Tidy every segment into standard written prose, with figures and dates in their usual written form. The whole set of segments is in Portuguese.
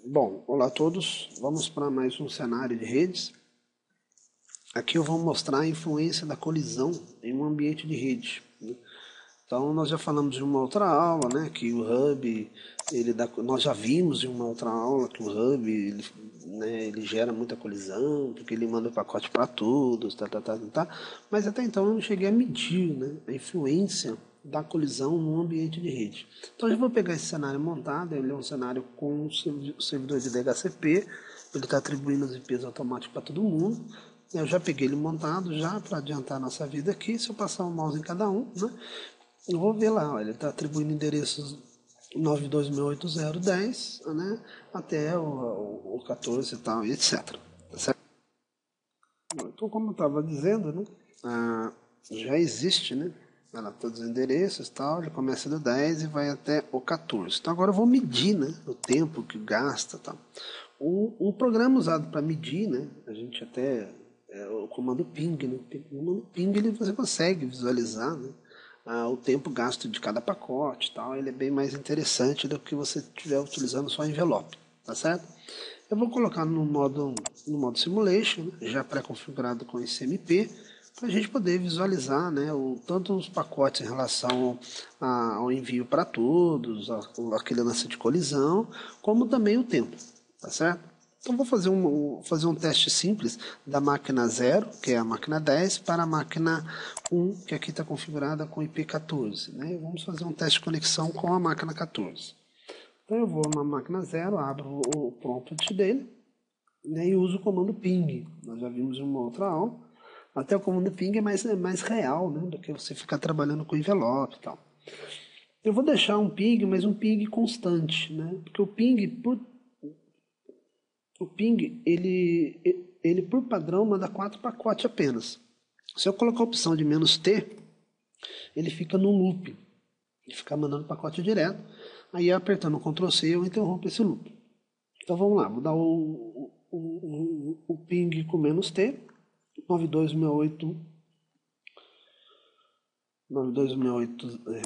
Bom, olá a todos. Vamos para mais um cenário de redes. Aqui eu vou mostrar a influência da colisão em um ambiente de rede, né? Então nós já falamos de uma outra aula, né, que o hub, nós já vimos em uma outra aula que o hub ele gera muita colisão, porque ele manda o pacote para todos, mas até então eu não cheguei a medir, né, a influência da colisão no ambiente de rede. Então eu vou pegar esse cenário montado, ele é um cenário com o servidor de DHCP, ele está atribuindo os IPs automáticos para todo mundo. Eu já peguei ele montado, já para adiantar a nossa vida aqui, se eu passar o mouse em cada um, né, eu vou ver lá, ó, ele está atribuindo endereços 92.180.10, né, até o 14 e tal, e etc. Tá certo? Então, como eu estava dizendo, né, já existe, né, todos os endereços e tal, ele começa do 10 e vai até o 14. Então agora eu vou medir, né, o tempo que gasta, tal. O programa usado para medir, né, a gente até o comando ping, né, o comando ping você consegue visualizar, né, o tempo gasto de cada pacote, tal, ele é bem mais interessante do que você estiver utilizando só envelope, tá certo? Eu vou colocar no modo simulation, né, já pré-configurado com esse MP, para a gente poder visualizar, né, tanto os pacotes em relação ao envio para todos, aquele lance de colisão, como também o tempo, tá certo? Então vou fazer um teste simples da máquina 0, que é a máquina 10, para a máquina 1, que aqui está configurada com IP14. Né? E vamos fazer um teste de conexão com a máquina 14. Então eu vou na máquina 0, abro o prompt dele, né, e uso o comando ping. Nós já vimos em uma outra aula. Até o comando ping é mais real, né, do que você ficar trabalhando com envelope e tal. Eu vou deixar um ping, mas um ping constante, né, porque o ping, ele por padrão manda 4 pacotes apenas. Se eu colocar a opção de "-t", ele fica no loop. Ele fica mandando pacote direto. Aí apertando o Ctrl+C eu interrompo esse loop. Então vamos lá, vou dar o ping com "-t", 9268,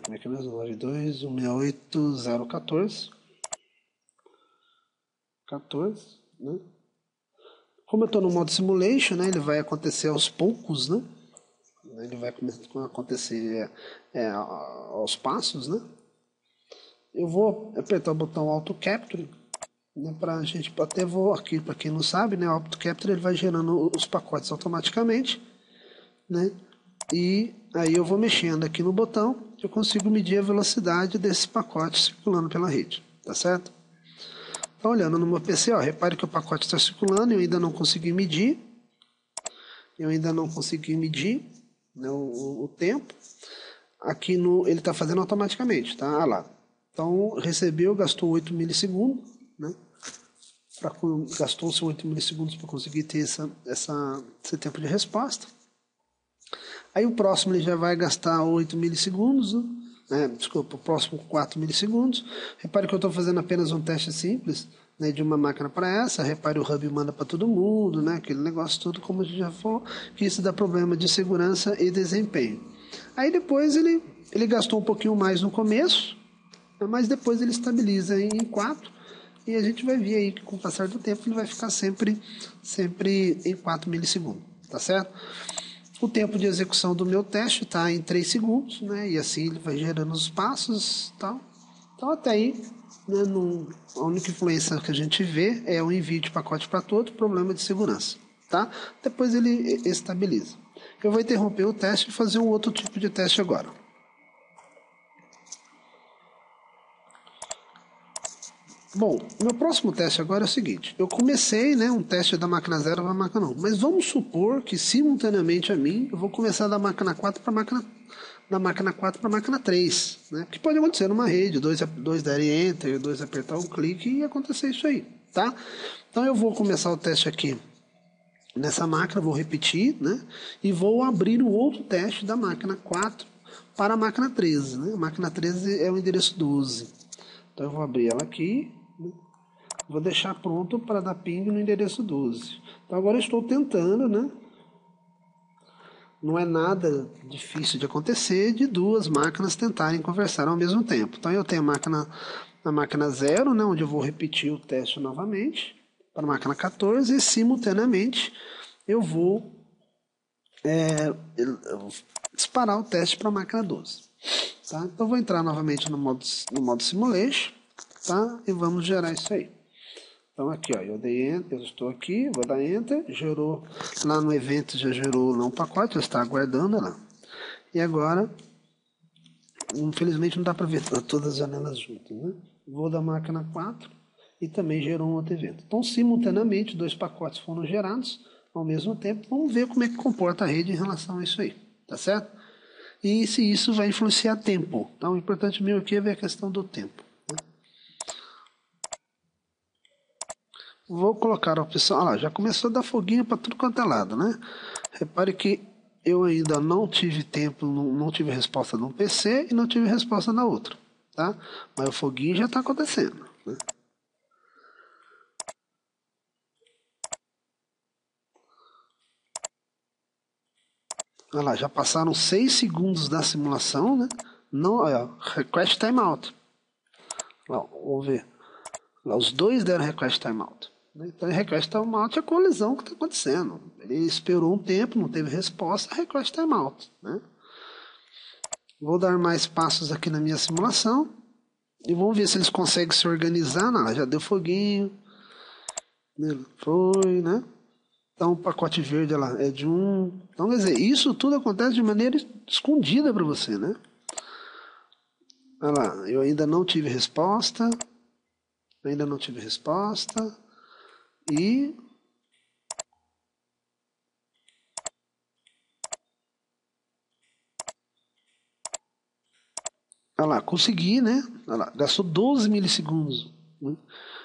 como é que é mesmo? 92.168.014. 14, né? Como eu estou no modo simulation, né, ele vai acontecer aos poucos, né? Ele vai acontecer aos passos, né? Eu vou apertar o botão Auto Capture, né, para a gente até vou aqui, para quem não sabe, né, o Auto Capture ele vai gerando os pacotes automaticamente, né? E aí eu vou mexendo aqui no botão, eu consigo medir a velocidade desse pacote circulando pela rede, tá certo? Então, olhando no meu PC, ó, repare que o pacote está circulando, eu ainda não consegui medir. Né, o tempo. Aqui ele está fazendo automaticamente, tá? Lá. Então, recebeu, gastou 8 milissegundos, né? Gastou-se 8 milissegundos para conseguir ter esse tempo de resposta. Aí o próximo ele já vai gastar 8 milissegundos, né? Desculpa, o próximo 4 milissegundos. Repare que eu estou fazendo apenas um teste simples, né, de uma máquina para essa. Repare, o hub manda para todo mundo, né, aquele negócio todo, como a gente já falou, que isso dá problema de segurança e desempenho. Aí depois ele gastou um pouquinho mais no começo, mas depois ele estabiliza em 4, e a gente vai ver aí que com o passar do tempo ele vai ficar sempre em 4 milissegundos, tá certo? O tempo de execução do meu teste está em 3 segundos, né? E assim ele vai gerando os passos e tal. Então até aí, né, a única influência que a gente vê é o envio de pacote para todo, problema de segurança, tá? Depois ele estabiliza. Eu vou interromper o teste e fazer um outro tipo de teste agora. Bom, meu próximo teste agora é o seguinte. Eu comecei, né, um teste da máquina 0 para a máquina 1. Mas vamos supor que simultaneamente a mim, eu vou começar da máquina 4 para da máquina 4 para a máquina 3. Né? Que pode acontecer numa rede, dois darem enter, 2 apertar um clique e acontecer isso aí. Tá? Então eu vou começar o teste aqui nessa máquina, vou repetir, né? E vou abrir o outro teste da máquina 4 para a máquina 13. Né? A máquina 13 é o endereço 12. Então eu vou abrir ela aqui. Vou deixar pronto para dar ping no endereço 12. Então agora eu estou tentando, né? Não é nada difícil de acontecer de duas máquinas tentarem conversar ao mesmo tempo. Então eu tenho a na máquina 0, né, onde eu vou repetir o teste novamente, para a máquina 14, e simultaneamente eu vou disparar o teste para a máquina 12. Tá? Então eu vou entrar novamente no modo Simulation, tá? E vamos gerar isso aí. Então aqui, ó, eu dei Enter, eu estou aqui, vou dar Enter, gerou, lá no evento já gerou lá um pacote, já está aguardando lá. E agora, infelizmente não dá para ver todas as janelas juntas, né? Vou da máquina 4 e também gerou um outro evento. Então, simultaneamente, 2 pacotes foram gerados ao mesmo tempo. Vamos ver como é que comporta a rede em relação a isso aí, tá certo? E se isso vai influenciar tempo. Então, o importante meu aqui é ver a questão do tempo. Vou colocar a opção... Olha lá, já começou a dar foguinho para tudo quanto é lado, né? Repare que eu ainda não tive tempo, não tive resposta num PC e não tive resposta na outra, tá? Mas o foguinho já está acontecendo, né? Olha lá, já passaram 6 segundos da simulação, né? Não, olha, request timeout. Lá, vamos ver. Lá, os dois deram request timeout. Então, request timeout é a colisão que está acontecendo. Ele esperou um tempo, não teve resposta, request timeout, né? Vou dar mais passos aqui na minha simulação. E vamos ver se eles conseguem se organizar. Não, já deu foguinho. Foi, né? Então, o pacote verde ela é de 1. Então, quer dizer, isso tudo acontece de maneira escondida para você, né? Olha lá, eu ainda não tive resposta. Ainda não tive resposta. E... olha lá, consegui, né? Olha lá, gastou 12 milissegundos. Né?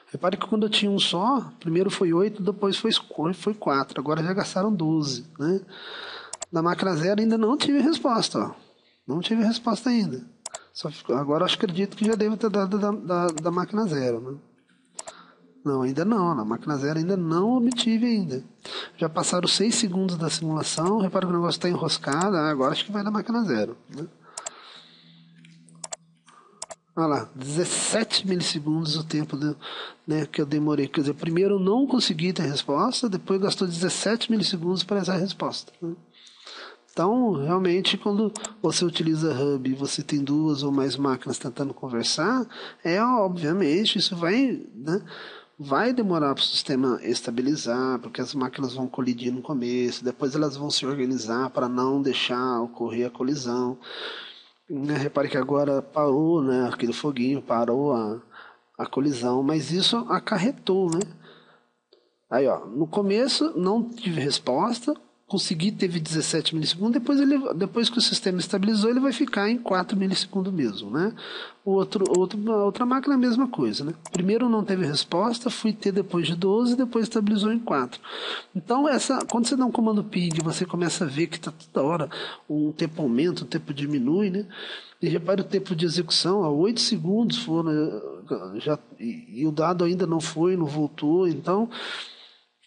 Repare que quando eu tinha um só, primeiro foi 8, depois foi 4. Agora já gastaram 12, né? Na máquina 0 ainda não tive resposta, ó. Não tive resposta ainda. Agora acho que acredito que já deve ter dado da máquina 0, né? Não, ainda não. Na máquina 0 ainda não obtive ainda. Já passaram 6 segundos da simulação. Repara que o negócio está enroscado. Agora acho que vai na máquina 0, né? Olha lá, 17 milissegundos o tempo né, que eu demorei. Quer dizer, primeiro eu não consegui ter resposta, depois gastou 17 milissegundos para essa resposta. Né? Então, realmente, quando você utiliza Hub e você tem 2 ou mais máquinas tentando conversar, obviamente, isso vai demorar para o sistema estabilizar, porque as máquinas vão colidir no começo, depois elas vão se organizar para não deixar ocorrer a colisão. Repare que agora parou, né, aquele foguinho, parou a colisão, mas isso acarretou, né? Aí, ó, no começo não tive resposta, consegui, teve 17 milissegundos, depois que o sistema estabilizou, ele vai ficar em 4 milissegundos mesmo, né? A outra máquina é a mesma coisa, né? Primeiro não teve resposta, fui ter depois de 12, depois estabilizou em 4. Então, quando você dá um comando ping, você começa a ver que está toda hora o tempo aumenta, o tempo diminui, né? E repare o tempo de execução, 8 segundos foram, e o dado ainda não voltou, então...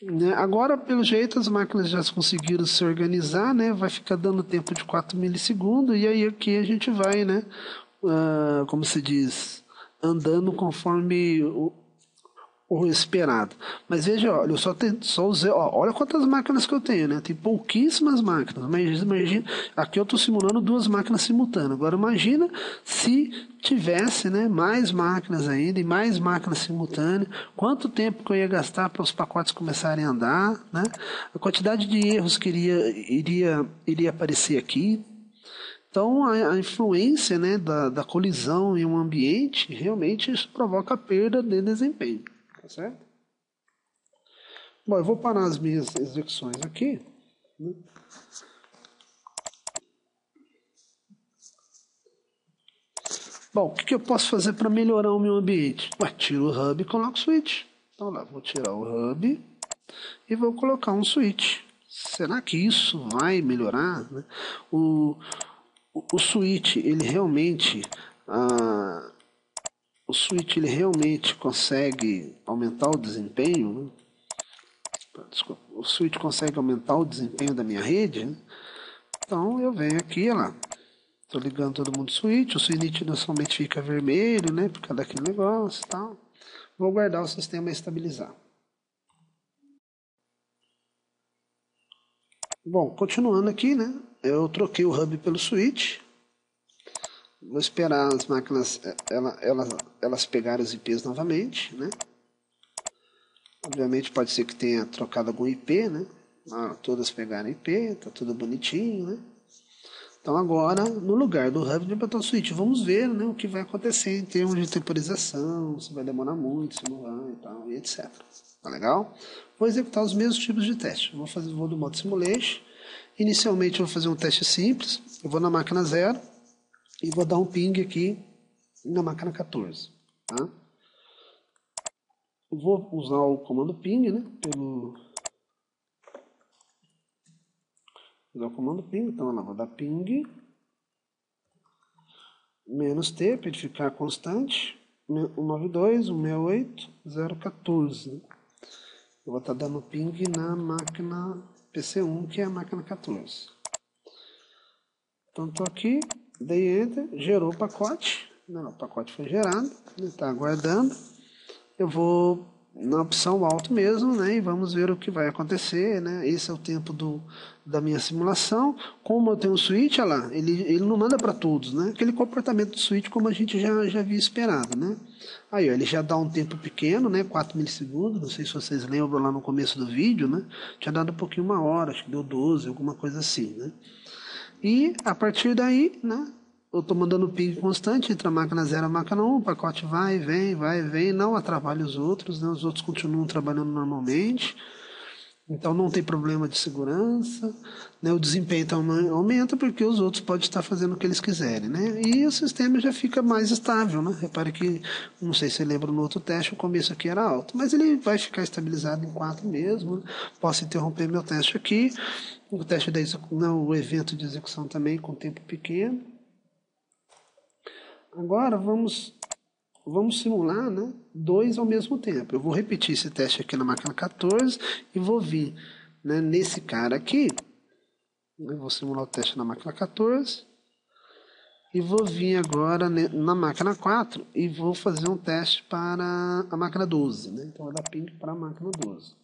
né? Agora, pelo jeito, as máquinas já conseguiram se organizar, né? Vai ficar dando tempo de 4 milissegundos, e aí aqui a gente vai, né? Como se diz, andando conforme o esperado. Mas veja, olha, eu só usei, olha quantas máquinas que eu tenho, né? Tem pouquíssimas máquinas. Mas imagina, aqui eu estou simulando 2 máquinas simultâneas. Agora imagina se tivesse, né, mais máquinas ainda e mais máquinas simultâneas. Quanto tempo que eu ia gastar para os pacotes começarem a andar, né? A quantidade de erros que iria aparecer aqui. Então, a influência, né, da colisão em um ambiente, realmente isso provoca perda de desempenho. Tá certo? Bom, eu vou parar as minhas execuções aqui. Né? Bom, o que eu posso fazer para melhorar o meu ambiente? Tiro o hub e coloco o switch. Então lá, vou tirar o hub e vou colocar um switch. Será que isso vai melhorar? Né? O switch, ele realmente... o switch ele realmente consegue aumentar o desempenho, né? Desculpa, o switch consegue aumentar o desempenho da minha rede, né? Então eu venho aqui, olha lá, Estou ligando todo mundo switch, o switch somente fica vermelho, né? Por causa daquele negócio e tal. Vou guardar o sistema a estabilizar. Bom, continuando aqui, né? Eu troquei o hub pelo switch. Vou esperar as máquinas elas pegarem os IPs novamente, né? Obviamente pode ser que tenha trocado algum IP, né? Todas pegaram IP, tá tudo bonitinho, né? Então agora, no lugar do hub, vem botar o switch. Vamos ver, né, o que vai acontecer em termos de temporização, se vai demorar muito, se não vai e tal, e etc. Tá legal? Vou executar os mesmos tipos de teste. Vou do modo simulation. Inicialmente eu vou fazer um teste simples. Eu vou na máquina 0 e vou dar um ping aqui na máquina 14. Tá? Eu vou usar o comando ping, né? Vou usar o comando ping, então lá, vou dar ping -t para ele ficar constante, 192, 168, 014. Eu vou estar dando ping na máquina PC1, que é a máquina 14. Então estou aqui, dei enter, gerou o pacote, o pacote foi gerado, ele está aguardando. Eu vou na opção alto mesmo, né, e vamos ver o que vai acontecer, né? Esse é o tempo da minha simulação. Como eu tenho um switch, olha lá, ele não manda para todos, né? Aquele comportamento do switch como a gente já havia esperado, né? Aí, ó, ele já dá um tempo pequeno, né, 4 milissegundos, não sei se vocês lembram lá no começo do vídeo, né? Tinha dado um pouquinho 1 hora, acho que deu 12, alguma coisa assim, né? E a partir daí, né, eu estou mandando ping constante entre a máquina 0 e a máquina 1, o pacote vai e vem, não atrapalha os outros, né? Os outros continuam trabalhando normalmente, então não tem problema de segurança, né? O desempenho aumenta porque os outros podem estar fazendo o que eles quiserem, né? E o sistema já fica mais estável, né? Repare que, não sei se você lembra no outro teste, o começo aqui era alto, mas ele vai ficar estabilizado em 4 mesmo, né? Posso interromper meu teste aqui, o teste o evento de execução também com tempo pequeno. Agora vamos simular, né, 2 ao mesmo tempo. Eu vou repetir esse teste aqui na máquina 14 e vou vir, né, nesse cara aqui. Eu vou simular o teste na máquina 14 e vou vir agora na máquina 4 e vou fazer um teste para a máquina 12. Né? Então, vou dar ping para a máquina 12.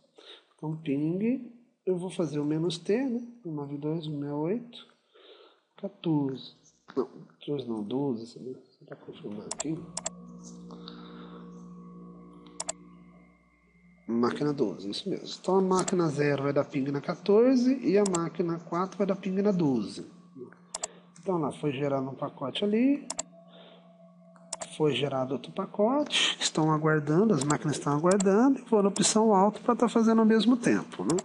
Então, ping, eu vou fazer o -t, né, 192, 168, 14. Não, 14 não, 12, né? Para confirmar aqui. Máquina 12, isso mesmo. Então a máquina 0 vai dar ping na 14 e a máquina 4 vai dar ping na 12. Então lá, foi gerado um pacote ali. Foi gerado outro pacote. Estão aguardando, as máquinas estão aguardando. E vou na opção alto para estar fazendo ao mesmo tempo, né?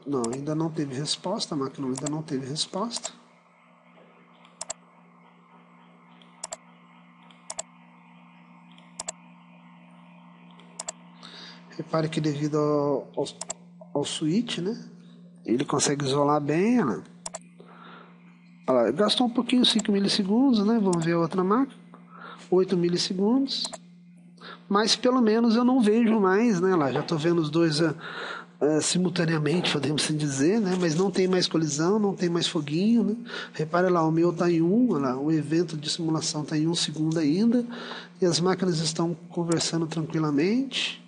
Não, ainda não teve resposta, a máquina ainda não teve resposta. Repare que devido ao switch, né, ele consegue isolar bem, olha lá, gastou um pouquinho, 5 milissegundos, né, vamos ver a outra máquina, 8 milissegundos, mas pelo menos eu não vejo mais, né, lá, já estou vendo os dois simultaneamente, podemos assim dizer, né? Mas não tem mais colisão, não tem mais foguinho, né? Repare lá, o meu está em 1, olha lá, o evento de simulação está em 1 segundo ainda, e as máquinas estão conversando tranquilamente,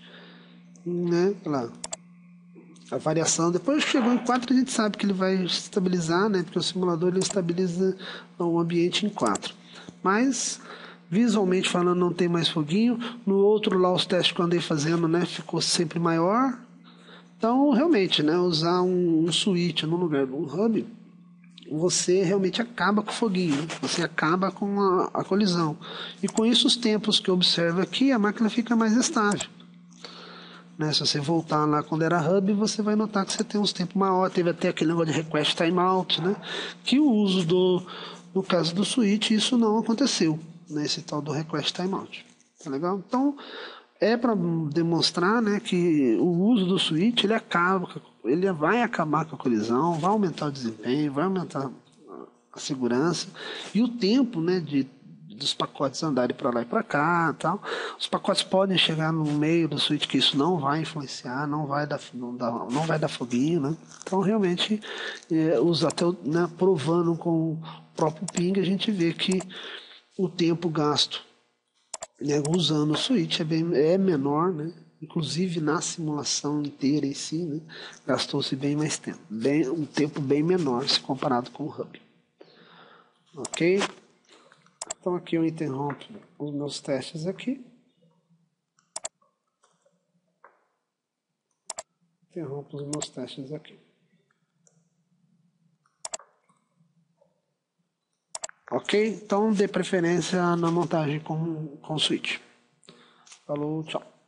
né? Olha lá, a variação, depois que chegou em 4 a gente sabe que ele vai estabilizar, né? Porque o simulador ele estabiliza o ambiente em 4, mas visualmente falando não tem mais foguinho. No outro lá, os testes que eu andei fazendo, né, ficou sempre maior. Então, realmente, né, usar um switch no lugar de um hub, você realmente acaba com o foguinho, né? Você acaba com a colisão. E com isso, os tempos que eu observo aqui, a máquina fica mais estável. Né? Se você voltar lá quando era hub, você vai notar que você tem uns tempos maiores. Teve até aquele negócio de request timeout, né? Que o uso no caso do switch, isso não aconteceu, né? Esse tal do request timeout. Tá legal? Então, é para demonstrar, né, que o uso do switch ele vai acabar com a colisão, vai aumentar o desempenho, vai aumentar a segurança e o tempo, né, dos pacotes andarem para lá e para cá, tal. Os pacotes podem chegar no meio do switch, que isso não vai influenciar, não vai dar foguinho, né? Então realmente até né, provando com o próprio ping, a gente vê que o tempo gasto, né, usando o switch é menor, né? Inclusive na simulação inteira em si, né, gastou-se bem mais tempo, um tempo bem menor se comparado com o hub. Ok? Então aqui eu interrompo os meus testes aqui. Interrompo os meus testes aqui. Ok? Então dê preferência na montagem com switch. Falou, tchau.